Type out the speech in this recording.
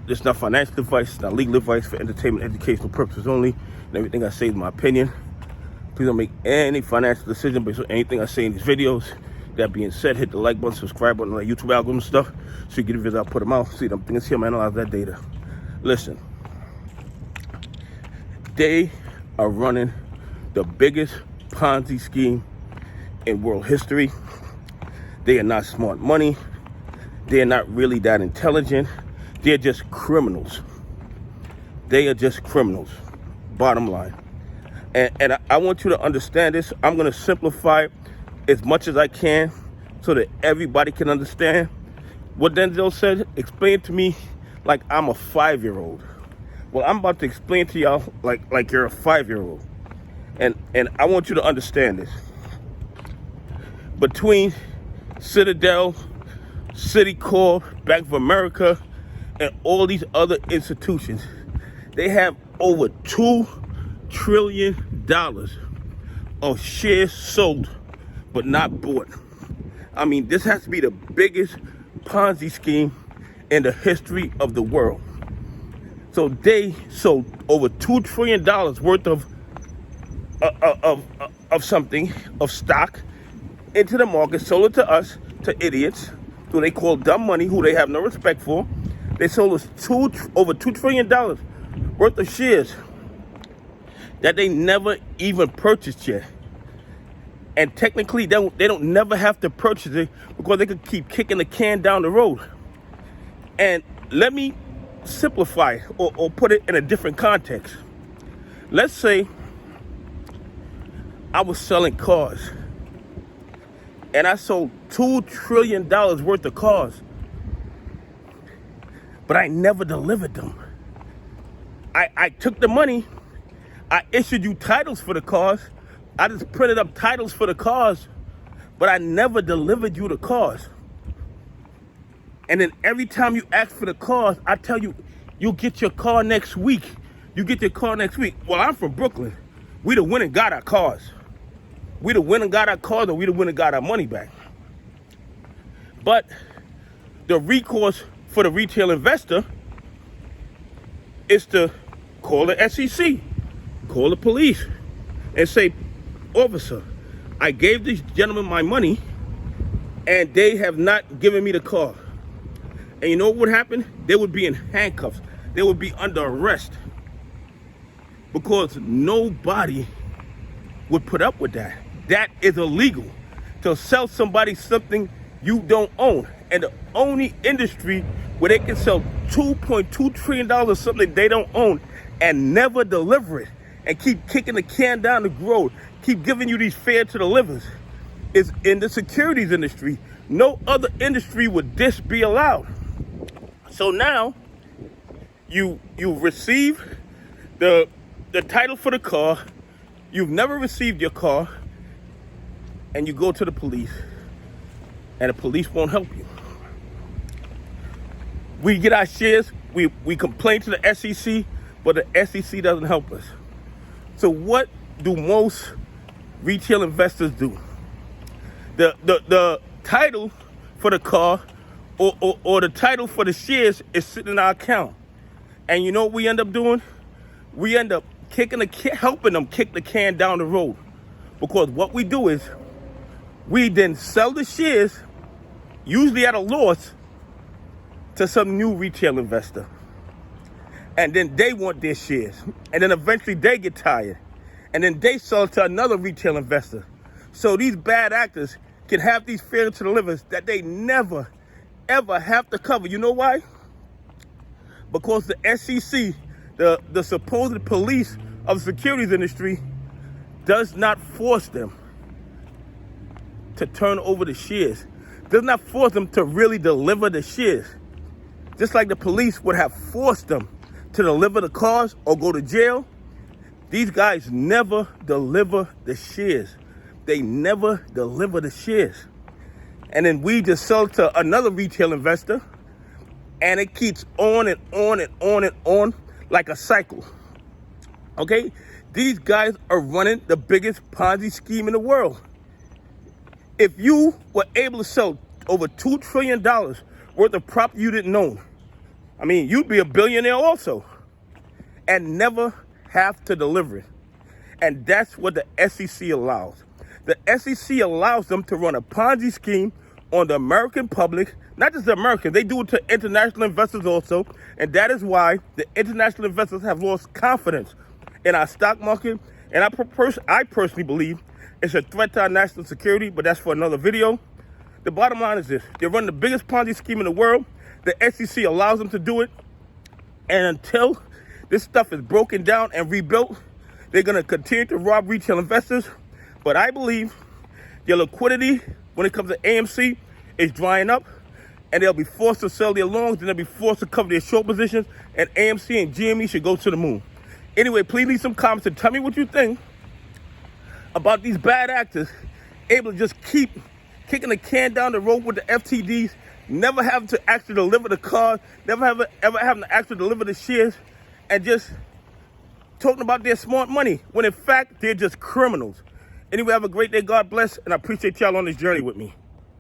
This is not financial advice. It's not legal advice. For entertainment, educational purposes only. And everything I say is my opinion. Please don't make any financial decision based on anything I say in these videos. That being said, hit the like button, subscribe button, like YouTube algorithm stuff, so you get the videos I put them out. See them things here, man. Analyze that data. Listen, they are running the biggest Ponzi scheme in world history. They are not smart money. They are not really that intelligent. They're just criminals. They are just criminals, bottom line. And I want you to understand this. I'm going to simplify it as much as I can so that everybody can understand. What Denzel said, explain to me like I'm a 5-year-old. Well, I'm about to explain to y'all like you're a 5-year-old. And I want you to understand this. Between Citadel, Citicorp, Bank of America, and all these other institutions, they have over $2 trillion of shares sold but not bought. I mean, this has to be the biggest Ponzi scheme in the history of the world. So they sold over $2 trillion worth of stock into the market, sold it to us, to idiots, who they call dumb money, who they have no respect for. They sold us over $2 trillion worth of shares that they never even purchased yet. And technically, they don't never have to purchase it because they could keep kicking the can down the road. And let me simplify it or put it in a different context. Let's say I was selling cars and I sold $2 trillion worth of cars, but I never delivered them. I took the money, I issued you titles for the cars, I just printed up titles for the cars, but I never delivered you the cars. And then every time you ask for the cars, I tell you, you'll get your car next week. You get your car next week. Well, I'm from Brooklyn. We the win and got our cars. We the win and got our cars, or we the win and got our money back. But the recourse for the retail investor is to call the SEC, call the police, and say, officer, I gave this gentleman my money and they have not given me the car. And you know what would happen? They would be in handcuffs. They would be under arrest because nobody would put up with that. That is illegal, to sell somebody something you don't own. And the only industry where they can sell $2.2 trillion of something they don't own and never deliver it and keep kicking the can down the road, keep giving you these fare to the livers, is in the securities industry. No other industry would this be allowed. So now you receive the title for the car, you've never received your car, and you go to the police, and the police won't help you. We get our shares, we complain to the SEC, but the SEC doesn't help us. So what do most retail investors do? The title for the car or the title for the shares is sitting in our account. And you know what we end up doing? We end up helping them kick the can down the road. Because what we do is we then sell the shares, usually at a loss, to some new retail investor. And then they want their shares. And then eventually they get tired. And then they sell it to another retail investor. So these bad actors can have these failure to the livers that they never, ever have to cover. You know why? Because the SEC, the supposed police of the securities industry, does not force them to turn over the shares. Does not force them to really deliver the shares. Just like the police would have forced them to deliver the cars or go to jail, these guys never deliver the shares. They never deliver the shares. And then we just sell it to another retail investor, and it keeps on and on and on and on like a cycle. Okay? These guys are running the biggest Ponzi scheme in the world. If you were able to sell over $2 trillion worth of property you didn't own, I mean, you'd be a billionaire also and never have to deliver it. And that's what the SEC allows. The SEC allows them to run a Ponzi scheme on the American public, not just the Americans, they do it to international investors also. And that is why the international investors have lost confidence in our stock market. And I personally believe it's a threat to our national security, but that's for another video. The bottom line is this: they run the biggest Ponzi scheme in the world. The SEC allows them to do it. And until this stuff is broken down and rebuilt, they're going to continue to rob retail investors. But I believe their liquidity when it comes to AMC is drying up, and they'll be forced to sell their longs, and they'll be forced to cover their short positions, and AMC and GME should go to the moon. Anyway, please leave some comments and tell me what you think about these bad actors able to just keep kicking the can down the road with the FTDs, never having to actually deliver the cars, never ever having to actually deliver the shares, and just talking about their smart money, when in fact, they're just criminals. Anyway, have a great day. God bless, and I appreciate y'all on this journey with me.